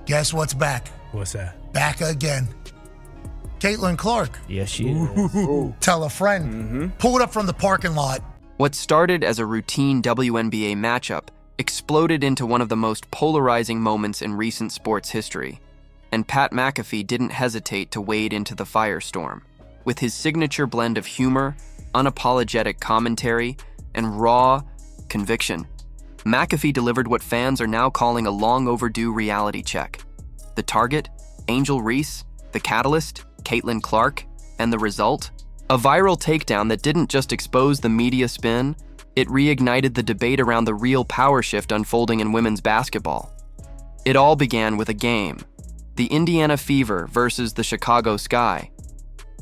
Guess what's back? What's that? Back again. Caitlin Clark. Yes, she is. Tell a friend. Pull it up from the parking lot. What started as a routine WNBA matchup exploded into one of the most polarizing moments in recent sports history. And Pat McAfee didn't hesitate to wade into the firestorm. With his signature blend of humor, unapologetic commentary, and raw conviction, McAfee delivered what fans are now calling a long-overdue reality check. The target, Angel Reese, the catalyst, Caitlin Clark, and the result? A viral takedown that didn't just expose the media spin, it reignited the debate around the real power shift unfolding in women's basketball. It all began with a game, the Indiana Fever versus the Chicago Sky.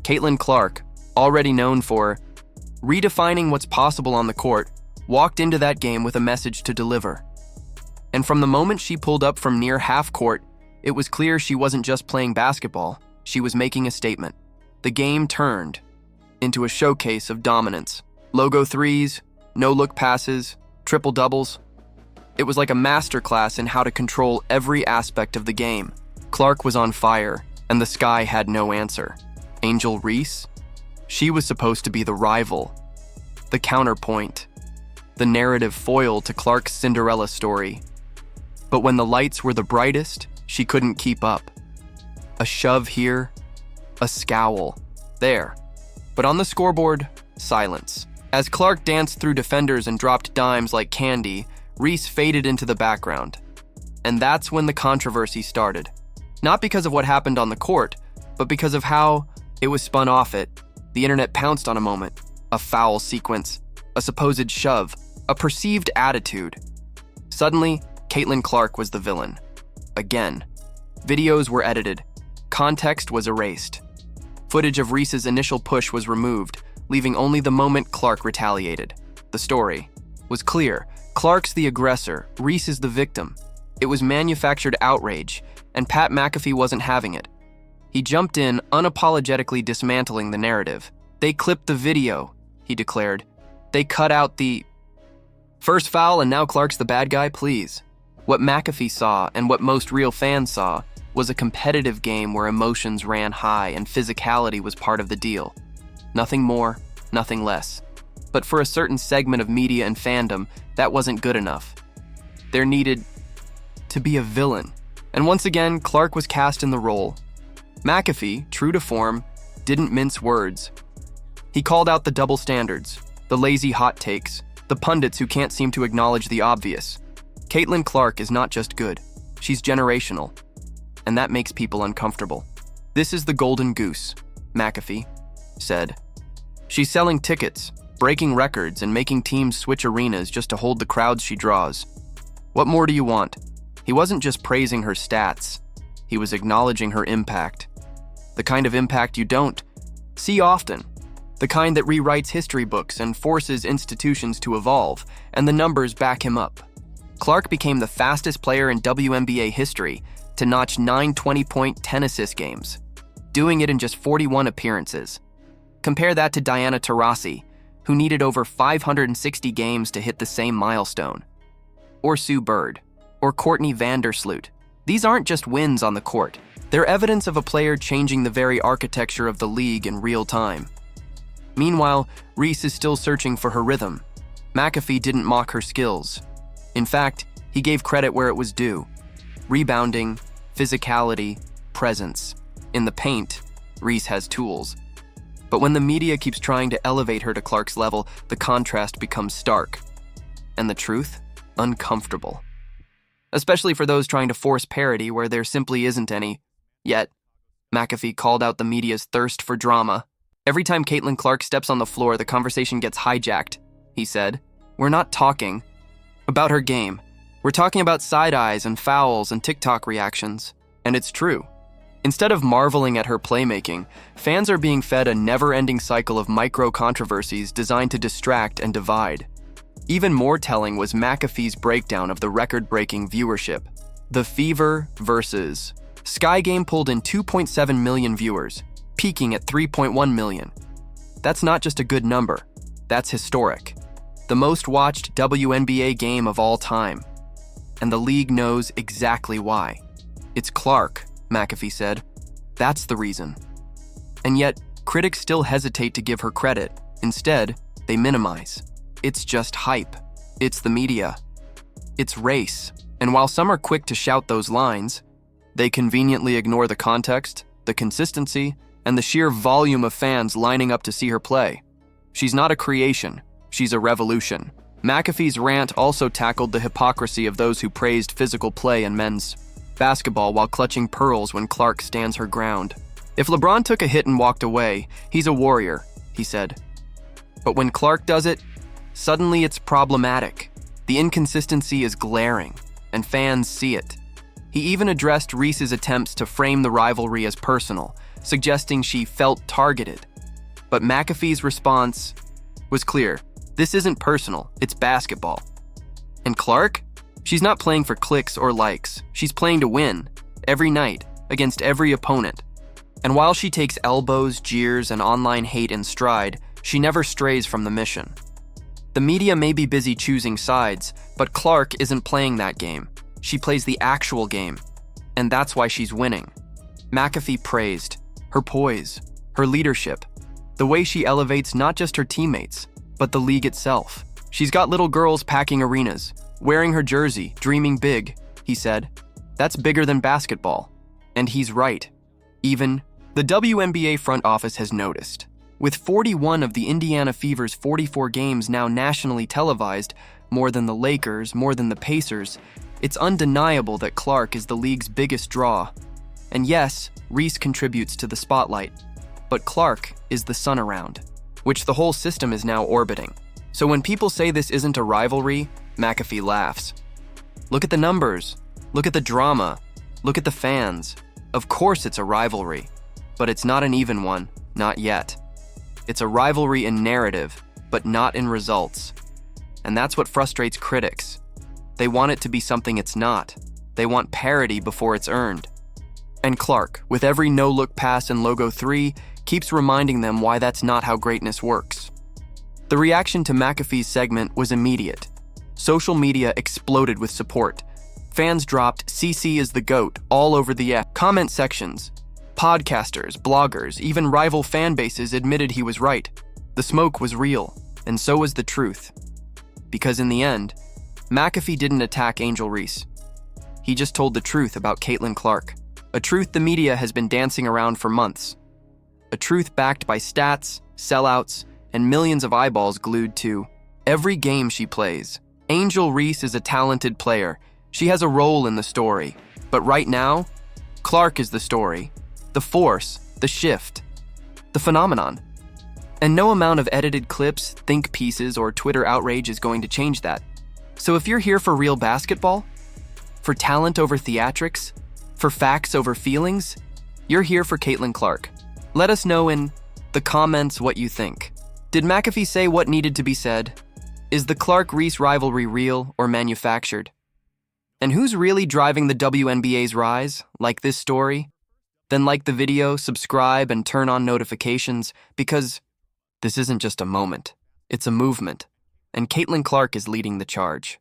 Caitlin Clark, already known for redefining what's possible on the court, walked into that game with a message to deliver. And from the moment she pulled up from near half court, it was clear she wasn't just playing basketball, she was making a statement. The game turned into a showcase of dominance. Logo threes, no-look passes, triple doubles. It was like a masterclass in how to control every aspect of the game. Clark was on fire, and the Sky had no answer. Angel Reese? She was supposed to be the rival, the counterpoint, the narrative foil to Clark's Cinderella story. But when the lights were the brightest, she couldn't keep up. A shove here, a scowl there. But on the scoreboard, silence. As Clark danced through defenders and dropped dimes like candy, Reese faded into the background. And that's when the controversy started. Not because of what happened on the court, but because of how it was spun off it. The internet pounced on a moment, a foul sequence, a supposed shove, a perceived attitude. Suddenly, Caitlin Clark was the villain. Again. Videos were edited. Context was erased. Footage of Reese's initial push was removed, leaving only the moment Clark retaliated. The story was clear. Clark's the aggressor, Reese is the victim. It was manufactured outrage, and Pat McAfee wasn't having it. He jumped in, unapologetically dismantling the narrative. They clipped the video, he declared. They cut out the first foul and now Clark's the bad guy, please. What McAfee saw, and what most real fans saw, was a competitive game where emotions ran high and physicality was part of the deal. Nothing more, nothing less. But for a certain segment of media and fandom, that wasn't good enough. There needed to be a villain. And once again, Clark was cast in the role. McAfee, true to form, didn't mince words. He called out the double standards, the lazy hot takes, the pundits who can't seem to acknowledge the obvious. Caitlin Clark is not just good, she's generational. And that makes people uncomfortable. This is the golden goose, McAfee said. She's selling tickets, breaking records, and making teams switch arenas just to hold the crowds she draws. What more do you want? He wasn't just praising her stats, he was acknowledging her impact. The kind of impact you don't see often. The kind that rewrites history books and forces institutions to evolve, and the numbers back him up. Clark became the fastest player in WNBA history to notch 9 20-point 10-assist games, doing it in just 41 appearances. Compare that to Diana Taurasi, who needed over 560 games to hit the same milestone. Or Sue Bird, or Courtney Vandersloot. These aren't just wins on the court. They're evidence of a player changing the very architecture of the league in real time. Meanwhile, Reese is still searching for her rhythm. McAfee didn't mock her skills. In fact, he gave credit where it was due. Rebounding, physicality, presence. In the paint, Reese has tools. But when the media keeps trying to elevate her to Clark's level, the contrast becomes stark. And the truth? Uncomfortable. Especially for those trying to force parity where there simply isn't any. Yet, McAfee called out the media's thirst for drama. Every time Caitlin Clark steps on the floor, the conversation gets hijacked, he said. We're not talking about her game. We're talking about side eyes and fouls and TikTok reactions. And it's true. Instead of marveling at her playmaking, fans are being fed a never-ending cycle of micro-controversies designed to distract and divide. Even more telling was McAfee's breakdown of the record-breaking viewership. The Fever versus Sky game pulled in 2.7 million viewers, peaking at 3.1 million. That's not just a good number, that's historic. The most watched WNBA game of all time. And the league knows exactly why. It's Clark, McAfee said. That's the reason. And yet, critics still hesitate to give her credit. Instead, they minimize. It's just hype. It's the media. It's race. And while some are quick to shout those lines, they conveniently ignore the context, the consistency, and the sheer volume of fans lining up to see her play. She's not a creation. She's a revolution. McAfee's rant also tackled the hypocrisy of those who praised physical play in men's basketball while clutching pearls when Clark stands her ground. If LeBron took a hit and walked away, he's a warrior, he said. But when Clark does it, suddenly it's problematic. The inconsistency is glaring, and fans see it. He even addressed Reese's attempts to frame the rivalry as personal, suggesting she felt targeted. But McAfee's response was clear. This isn't personal, it's basketball. And Clark? She's not playing for clicks or likes. She's playing to win, every night, against every opponent. And while she takes elbows, jeers, and online hate in stride, she never strays from the mission. The media may be busy choosing sides, but Clark isn't playing that game. She plays the actual game, and that's why she's winning. McAfee praised her poise, her leadership, the way she elevates not just her teammates, but the league itself. She's got little girls packing arenas, wearing her jersey, dreaming big, he said. That's bigger than basketball. And he's right. Even the WNBA front office has noticed. With 41 of the Indiana Fever's 44 games now nationally televised, more than the Lakers, more than the Pacers, it's undeniable that Clark is the league's biggest draw. And yes, Reese contributes to the spotlight, but Clark is the sun around, which the whole system is now orbiting. So when people say this isn't a rivalry, McAfee laughs. Look at the numbers. Look at the drama. Look at the fans. Of course it's a rivalry, but it's not an even one, not yet. It's a rivalry in narrative, but not in results. And that's what frustrates critics. They want it to be something it's not. They want parity before it's earned. And Clark, with every no-look pass in Logo 3, keeps reminding them why that's not how greatness works. The reaction to McAfee's segment was immediate. Social media exploded with support. Fans dropped "CC is the GOAT" all over the comment sections. Podcasters, bloggers, even rival fan bases admitted he was right. The smoke was real, and so was the truth. Because in the end, McAfee didn't attack Angel Reese. He just told the truth about Caitlin Clark, a truth the media has been dancing around for months. A truth backed by stats, sellouts, and millions of eyeballs glued to every game she plays. Angel Reese is a talented player. She has a role in the story. But right now, Clark is the story, the force, the shift, the phenomenon. And no amount of edited clips, think pieces, or Twitter outrage is going to change that. So if you're here for real basketball, for talent over theatrics, for facts over feelings, you're here for Caitlin Clark. Let us know in the comments what you think. Did McAfee say what needed to be said? Is the Clark-Reese rivalry real or manufactured? And who's really driving the WNBA's rise? Like this story? Then like the video, subscribe, and turn on notifications, because this isn't just a moment. It's a movement. And Caitlin Clark is leading the charge.